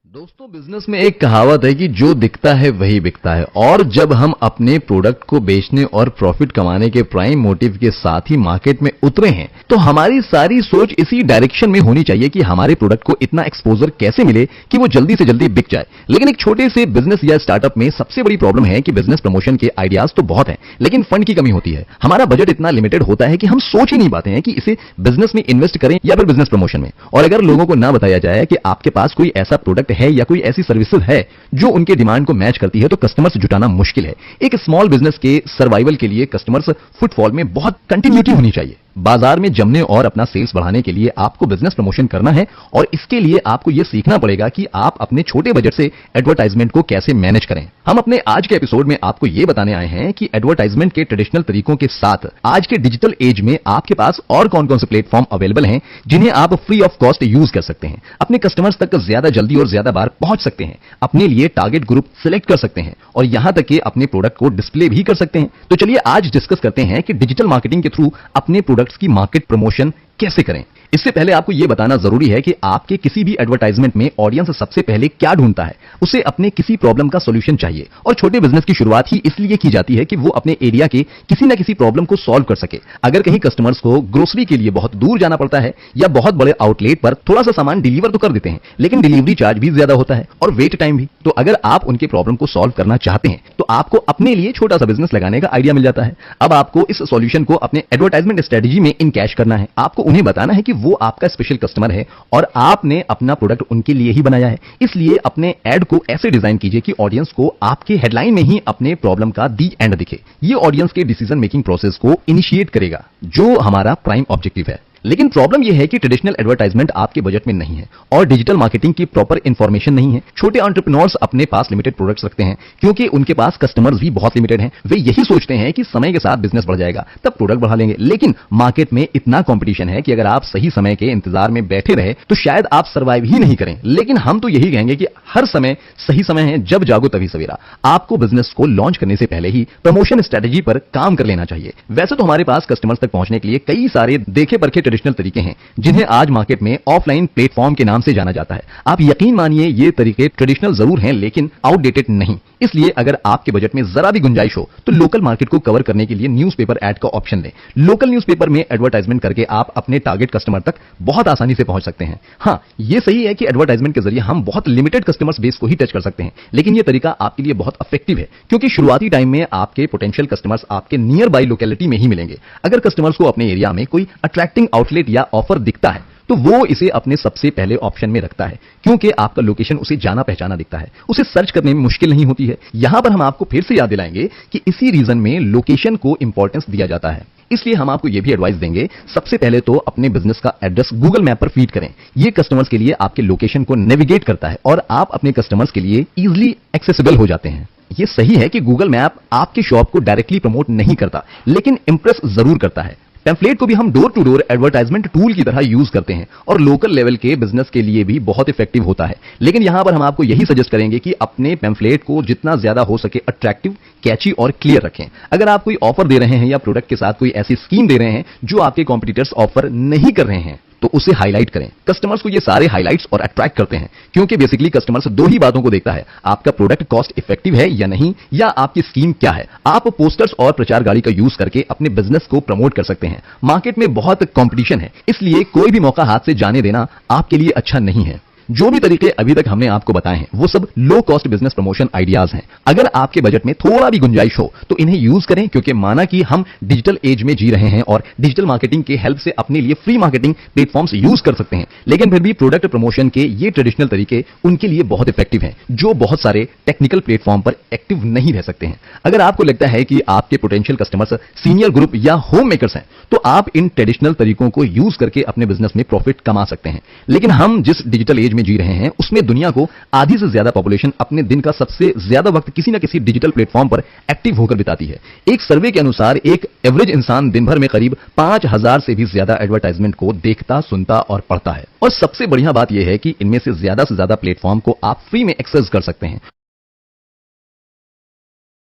दोस्तों, बिजनेस में एक कहावत है कि जो दिखता है वही बिकता है। और जब हम अपने प्रोडक्ट को बेचने और प्रॉफिट कमाने के प्राइम मोटिव के साथ ही मार्केट में उतरे हैं, तो हमारी सारी सोच इसी डायरेक्शन में होनी चाहिए कि हमारे प्रोडक्ट को इतना एक्सपोजर कैसे मिले कि वो जल्दी से जल्दी बिक जाए। लेकिन एक छोटे से बिजनेस या स्टार्टअप में सबसे बड़ी प्रॉब्लम है कि बिजनेस प्रमोशन के आइडियाज तो बहुत हैं, लेकिन फंड की कमी होती है। हमारा बजट इतना लिमिटेड होता है कि हम सोच ही नहीं पाते हैं कि इसे बिजनेस में इन्वेस्ट करें या फिर बिजनेस प्रमोशन में। और अगर लोगों को ना बताया जाए कि आपके पास कोई ऐसा प्रोडक्ट है या कोई ऐसी सर्विसेज है जो उनके डिमांड को मैच करती है, तो कस्टमर्स जुटाना मुश्किल है। एक स्मॉल बिजनेस के सर्वाइवल के लिए कस्टमर्स फुटफॉल में बहुत कंटिन्यूटी होनी चाहिए। बाजार में जमने और अपना सेल्स बढ़ाने के लिए आपको बिजनेस प्रमोशन करना है, और इसके लिए आपको यह सीखना पड़ेगा कि आप अपने छोटे बजट से एडवर्टाइजमेंट को कैसे मैनेज करें। हम अपने आज के एपिसोड में आपको यह बताने आए हैं कि एडवर्टाइजमेंट के ट्रेडिशनल तरीकों के साथ आज के डिजिटल एज में आपके पास और कौन कौन से प्लेटफॉर्म अवेलेबल हैं जिन्हें आप फ्री ऑफ कॉस्ट यूज कर सकते हैं, अपने कस्टमर्स तक ज्यादा जल्दी और ज्यादा बार पहुंच सकते हैं, अपने लिए टारगेट ग्रुप सिलेक्ट कर सकते हैं और यहां तक कि अपने प्रोडक्ट को डिस्प्ले भी कर सकते हैं। तो चलिए आज डिस्कस करते हैं कि डिजिटल मार्केटिंग के थ्रू अपने प्रोडक्ट्स की मार्केट प्रमोशन कैसे करें। इससे पहले आपको यह बताना जरूरी है कि आपके किसी भी एडवर्टाइजमेंट में ऑडियंस सबसे पहले क्या ढूंढता है। उसे अपने किसी प्रॉब्लम का सॉल्यूशन चाहिए, और छोटे बिजनेस की शुरुआत ही इसलिए की जाती है कि वो अपने एरिया के किसी ना किसी प्रॉब्लम को सॉल्व कर सके। अगर कहीं कस्टमर्स को ग्रोसरी के लिए बहुत दूर जाना पड़ता है या बहुत बड़े आउटलेट पर थोड़ा सा सामान डिलीवर तो कर देते हैं, लेकिन डिलीवरी चार्ज भी ज्यादा होता है और वेट टाइम भी। तो अगर आप उनके प्रॉब्लम को सॉल्व करना चाहते हैं तो आपको अपने लिए छोटा सा बिजनेस लगाने का आइडिया मिल जाता है। अब आपको इस सॉल्यूशन को अपने एडवर्टाइजमेंट स्ट्रेटजी में इनकैश करना है। आपको उन्हें बताना है कि वो आपका स्पेशल कस्टमर है और आपने अपना प्रोडक्ट उनके लिए ही बनाया है। इसलिए अपने ऐड को ऐसे डिजाइन कीजिए कि ऑडियंस को आपके हेडलाइन में ही अपने प्रॉब्लम का दी एंड दिखे। ये ऑडियंस के डिसीजन मेकिंग प्रोसेस को इनिशिएट करेगा, जो हमारा प्राइम ऑब्जेक्टिव है। लेकिन प्रॉब्लम यह है कि ट्रेडिशनल एडवर्टाइजमेंट आपके बजट में नहीं है और डिजिटल मार्केटिंग की प्रॉपर इंफॉर्मेशन नहीं है। छोटे एंटरप्रेन्योर्स अपने पास लिमिटेड प्रोडक्ट्स रखते हैं क्योंकि उनके पास कस्टमर्स भी बहुत लिमिटेड हैं। वे यही सोचते हैं कि समय के साथ बिजनेस बढ़ जाएगा तब प्रोडक्ट बढ़ा लेंगे, लेकिन मार्केट में इतना कंपटीशन है कि अगर आप सही समय के इंतजार में बैठे रहे तो शायद आप सर्वाइव ही नहीं करें। लेकिन हम तो यही कहेंगे कि हर समय सही समय है, जब जागो तभी सवेरा। आपको बिजनेस को लॉन्च करने से पहले ही प्रमोशन स्ट्रेटजी पर काम कर लेना चाहिए। वैसे तो हमारे पास कस्टमर्स तक पहुंचने के लिए कई सारे देखे परखे ट्रेडिशनल तरीके हैं जिन्हें आज मार्केट में ऑफलाइन प्लेटफॉर्म के नाम से जाना जाता है। आप यकीन मानिए ये तरीके ट्रेडिशनल जरूर हैं लेकिन आउटडेटेड नहीं। इसलिए अगर आपके बजट में जरा भी गुंजाइश हो तो लोकल मार्केट को कवर करने के लिए न्यूज़पेपर ऐड का ऑप्शन लें। लोकल न्यूज़पेपर में एडवर्टाइजमेंट करके आप अपने टारगेट कस्टमर तक बहुत आसानी से पहुंच सकते हैं। हां, यह सही है कि एडवर्टाइजमेंट के जरिए हम बहुत लिमिटेड कस्टमर्स बेस को ही टच कर सकते हैं, लेकिन यह तरीका आपके लिए बहुत इफेक्टिव है क्योंकि शुरुआती टाइम में आपके पोटेंशियल कस्टमर्स आपके नियर बाई लोकेलिटी में ही मिलेंगे। अगर कस्टमर्स को अपने एरिया में कोई अट्रैक्टिंग आउटलेट या ऑफर दिखता है तो वो इसे अपने सबसे पहले ऑप्शन में रखता है क्योंकि आपका लोकेशन उसे जाना पहचाना दिखता है, उसे सर्च करने में मुश्किल नहीं होती है। यहां पर हम आपको फिर से याद दिलाएंगे कि इसी रीजन में लोकेशन को इंपॉर्टेंस दिया जाता है। इसलिए हम आपको यह भी एडवाइस देंगे, सबसे पहले तो अपने बिजनेस का एड्रेस गूगल मैप पर फीड करें। यह कस्टमर्स के लिए आपके लोकेशन को नेविगेट करता है और आप अपने कस्टमर्स के लिए इजीली एक्सेसिबल हो जाते हैं। यह सही है कि गूगल मैप आपके शॉप को डायरेक्टली प्रमोट नहीं करता, लेकिन इंप्रेस जरूर करता है। पैम्फलेट को भी हम door to door advertisement tool की तरह यूज करते हैं और लोकल लेवल के बिजनेस के लिए भी बहुत इफेक्टिव होता है। लेकिन यहां पर हम आपको यही सजेस्ट करेंगे कि अपने पैम्फलेट को जितना ज्यादा हो सके अट्रैक्टिव, कैची और क्लियर रखें। अगर आप कोई ऑफर दे रहे हैं या प्रोडक्ट के साथ कोई ऐसी स्कीम दे रहे हैं जो आपके कॉम्पिटिटर्स ऑफर नहीं कर रहे हैं तो उसे हाईलाइट करें। कस्टमर्स को ये सारे हाईलाइट्स और अट्रैक्ट करते हैं क्योंकि बेसिकली कस्टमर्स दो ही बातों को देखता है, आपका प्रोडक्ट कॉस्ट इफेक्टिव है या नहीं, या आपकी स्कीम क्या है। आप पोस्टर्स और प्रचार गाड़ी का यूज करके अपने बिजनेस को प्रमोट कर सकते हैं। मार्केट में बहुत कंपटीशन है, इसलिए कोई भी मौका हाथ से जाने देना आपके लिए अच्छा नहीं है। जो भी तरीके अभी तक हमने आपको बताए हैं वो सब low cost business promotion ideas हैं। अगर आपके बजट में थोड़ा भी गुंजाइश हो तो इन्हें यूज करें क्योंकि माना कि हम डिजिटल एज में जी रहे हैं और डिजिटल मार्केटिंग के हेल्प से अपने लिए फ्री मार्केटिंग प्लेटफॉर्म्स यूज कर सकते हैं, लेकिन फिर भी प्रोडक्ट प्रमोशन के ये ट्रेडिशनल तरीके उनके लिए बहुत इफेक्टिव हैं जो बहुत सारे टेक्निकल प्लेटफॉर्म पर एक्टिव नहीं रह सकते हैं। अगर आपको लगता है कि आपके पोटेंशियल कस्टमर्स सीनियर ग्रुप या होम मेकर्स हैं तो आप इन ट्रेडिशनल तरीकों को यूज करके अपने बिजनेस में प्रॉफिट कमा सकते हैं। लेकिन हम जिस डिजिटल एज में जी रहे हैं उसमें दुनिया को आधी से ज्यादा पॉपुलेशन अपने दिन का सबसे ज्यादा वक्त किसी न किसी डिजिटल प्लेटफॉर्म पर एक्टिव होकर बिताती है। एक सर्वे के अनुसार एक एवरेज इंसान दिन भर में करीब 5000 से भी ज्यादा एडवर्टाइजमेंट को देखता, सुनता और पढ़ता है। और सबसे बढ़िया बात यह है कि इनमें से ज्यादा प्लेटफॉर्म को आप फ्री में एक्सेस कर सकते हैं।